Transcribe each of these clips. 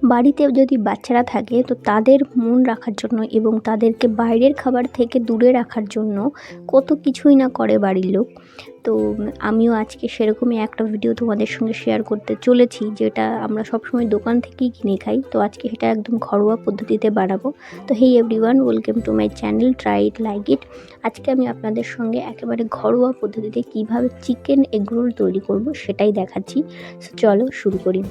বাড়িতে যদি বাচ্চারা থাকে তো তাদের মন রাখার জন্য এবং তাদেরকে বাইরের খাবার থেকে দূরে রাখার জন্য কত কিছুই না করে বাড়ির লোক। তো আমিও আজকে সেরকমই একটা ভিডিও তোমাদের সঙ্গে শেয়ার করতে চলেছি, যেটা আমরা সবসময় দোকান থেকেই কিনে খাই। তো আজকে সেটা একদম ঘরোয়া পদ্ধতিতে বানাবো। তো হেই everyone, welcome to my channel try it like it. আজকে আমি আপনাদের সঙ্গে একেবারে ঘরোয়া পদ্ধতিতে কীভাবে চিকেন এগরোল তৈরি করব সেটাই দেখাচ্ছি। চলো শুরু করি।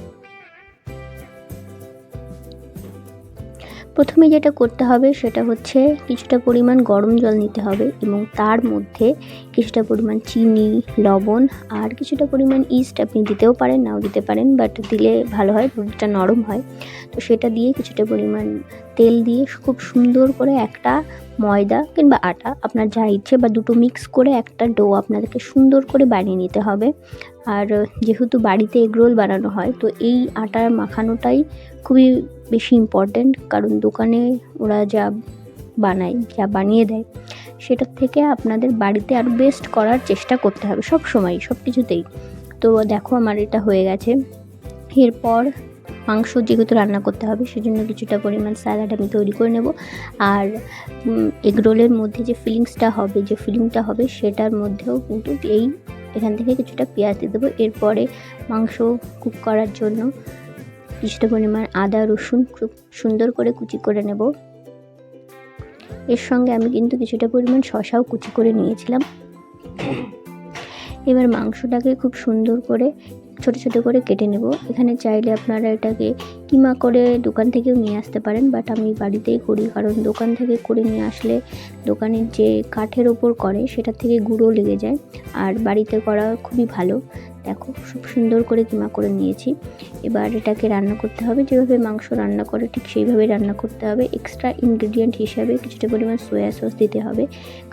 প্রথমে যেটা করতে হবে সেটা হচ্ছে কিছুটা পরিমাণ গরম জল নিতে হবে এবং তার মধ্যে কিছুটা পরিমাণ চিনি, লবণ আর কিছুটা পরিমাণ ইস্ট আপনি দিতেও পারেন, নাও দিতে পারেন, বাট দিলে ভালো হয়, রুটিটা নরম হয়। তো সেটা দিয়ে কিছুটা পরিমাণ তেল দিয়ে খুব সুন্দর করে একটা ময়দা কিংবা আটা আপনার যা ইচ্ছে বা দুটো মিক্স করে একটা ডো আপনাদেরকে সুন্দর করে বানিয়ে নিতে হবে। আর যেহেতু বাড়িতে এগরোল বানানো হয় তো এই আটার মাখানোটাই খুবই বেশি ইম্পর্ট্যান্ট, কারণ দোকানে ওরা যা বানায়, যা বানিয়ে দেয় সেটার থেকে আপনাদের বাড়িতে আরও বেস্ট করার চেষ্টা করতে হবে সব সময়, সব কিছুতেই। তো দেখো আমার এটা হয়ে গেছে। এরপর মাংস যেহেতু রান্না করতে হবে সেজন্য কিছুটা পরিমাণ স্যালাড আমি তৈরি করে নেব। আর এগরোলের মধ্যে যে ফিলিংসটা হবে, যে ফিলিংটা হবে সেটার মধ্যেও কিন্তু এখান থেকে কিছুটা পেঁয়াজ দিয়ে দেবো। এরপরে মাংস কুক করার জন্য কিছুটা পরিমাণ আদা রসুন খুব সুন্দর করে কুচি করে নেব। এর সঙ্গে আমি কিন্তু কিছুটা পরিমাণ শসাও কুচি করে নিয়েছিলাম। এবার মাংসটাকে খুব সুন্দর করে ছোট ছোট করে কেটে নেব। এখানে চাইলে আপনারা এটাকে কিমা করে দোকান থেকেও নিয়ে আসতে পারেন, বাট আমি বাড়িতেই করি, কারণ দোকান থেকে করে নিয়ে আসলে দোকানের যে কাঠের ওপর করে সেটা থেকে গুঁড়ো লেগে যায়, আর বাড়িতে করা খুবই ভালো। দেখো খুব সুন্দর করে কিমা করে নিয়েছি। এবার এটাকে রান্না করতে হবে, যেভাবে মাংস রান্না করে ঠিক সেইভাবে রান্না করতে হবে। এক্সট্রা ইনগ্রেডিয়েন্ট হিসাবে কিছুটা পরিমাণ সয়া সস দিতে হবে,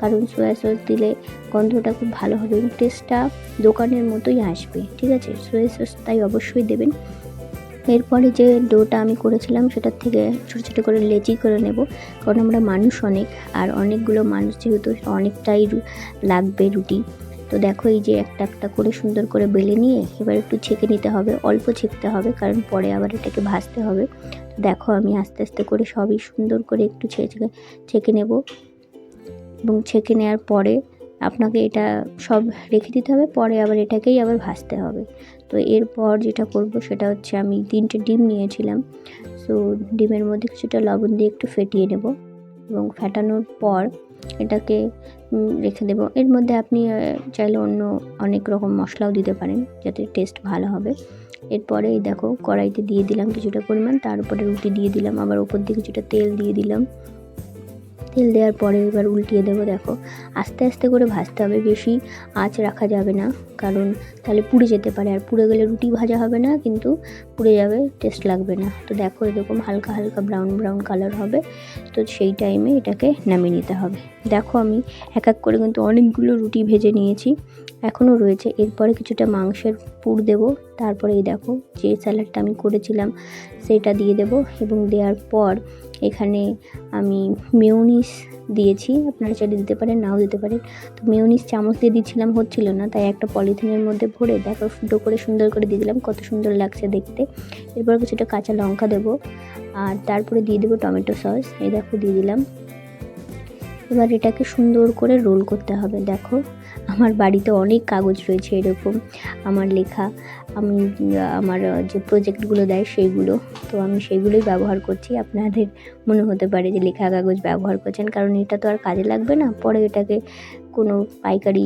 কারণ সয়া সস দিলে গন্ধটা খুব ভালো হবে এবং টেস্টটা দোকানের মতোই আসবে। ঠিক আছে, সয়া সস তাই অবশ্যই দেবেন। এরপরে যে ডোটা আমি করেছিলাম সেটার থেকে ছোটো ছোটো করে লেচি করে নেব, কারণ আমরা মানুষ অনেক, আর অনেকগুলো মানুষ যেহেতু অনেকটাই লাগবে রুটি। তো দেখো এই যে একটা একটা করে সুন্দর করে বেলে নিয়ে এবার একটু ছেঁকে নিতে হবে, অল্প ছেঁকতে হবে, কারণ পরে আবার এটাকে ভাজতে হবে। তো দেখো আমি আস্তে আস্তে করে সবই সুন্দর করে একটু ছেঁকে নেব, এবং ছেঁকে নেওয়ার পরে আপনাকে এটা সব রেখে দিতে হবে, পরে আবার এটাকেই আবার ভাজতে হবে। তো এরপর যেটা করব সেটা হচ্ছে আমি 3টে ডিম নিয়েছিলাম। সো ডিমের মধ্যে কিছুটা লবণ দিয়ে একটু ফেটিয়ে নেব, এবং ফেটানোর পর এটাকে রেখে দেব। এর মধ্যে আপনি চাইলে অন্য অনেক রকম মশলাও দিতে পারেন, যাতে টেস্ট ভালো হবে। এরপরে এই দেখো কড়াইতে দিয়ে দিলাম কিছুটা পরিমাণ, তার উপরে রুটি দিয়ে দিলাম, আবার ওপর দিয়ে কিছুটা তেল দিয়ে দিলাম। তেল দেওয়ার পরে এবার উল্টিয়ে দেবো। দেখো আস্তে আস্তে করে ভাজতে হবে, বেশি আঁচ রাখা যাবে না, কারণ তাহলে পুড়ে যেতে পারে, আর পুড়ে গেলে রুটি ভাজা হবে না, কিন্তু পুড়ে যাবে, টেস্ট লাগবে না। তো দেখো এরকম হালকা হালকা ব্রাউন ব্রাউন কালার হবে, তো সেই টাইমে এটাকে নামিয়ে নিতে হবে। দেখো আমি এক এক করে কিন্তু অনেকগুলো রুটি ভেজে নিয়েছি, এখনও রয়েছে। এরপরে কিছুটা মাংসের পুর দেব, তারপরে এই দেখো যে স্যালাডটা আমি করেছিলাম সেটা দিয়ে দেব, এবং দেওয়ার পর এখানে আমি মেয়োনিজ দিয়েছি, আপনারা চাইলে দিতে পারেন, নাও দিতে পারেন। তো মেয়োনিজ চামচ দিয়ে দিচ্ছিলাম, হচ্ছিল না, তাই একটা পলিথিনের মধ্যে ভরে দেখো ফুটো করে সুন্দর করে দিয়ে দিলাম, কত সুন্দর লাগছে দেখতে। এরপর কিছুটা কাঁচা লঙ্কা দেবো, আর তারপরে দিয়ে দেবো টমেটো সস, এই দেখো দিয়ে দিলাম। এবার এটাকে সুন্দর করে রোল করতে হবে। দেখো আমার বাড়িতে অনেক কাগজ রয়েছে এরকম আমার লেখা, আমি আমার যে প্রজেক্টগুলো দেয় সেইগুলো, তো আমি সেইগুলোই ব্যবহার করছি। আপনাদের মনে হতে পারে যে লেখা কাগজ ব্যবহার করছেন, কারণ এটা তো আর কাজে লাগবে না, পরে এটাকে কোনো পাইকারি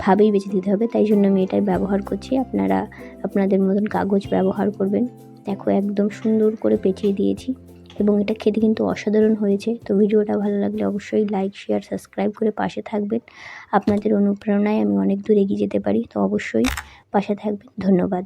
ভাবেই বেচে দিতে হবে, তাই জন্য আমি এটাই ব্যবহার করছি। আপনারা আপনাদের মতন কাগজ ব্যবহার করবেন। দেখো একদম সুন্দর করে পেঁচিয়ে দিয়েছি, এবং এটা খেতে কিন্তু অসাধারণ হয়েছে। তো ভিডিওটা ভালো লাগলে অবশ্যই লাইক শেয়ার সাবস্ক্রাইব করে পাশে থাকবেন। আপনাদের অনুপ্রেরণায় আমি অনেক দূর এগিয়ে যেতে পারি, তো অবশ্যই পাশে থাকবেন। ধন্যবাদ।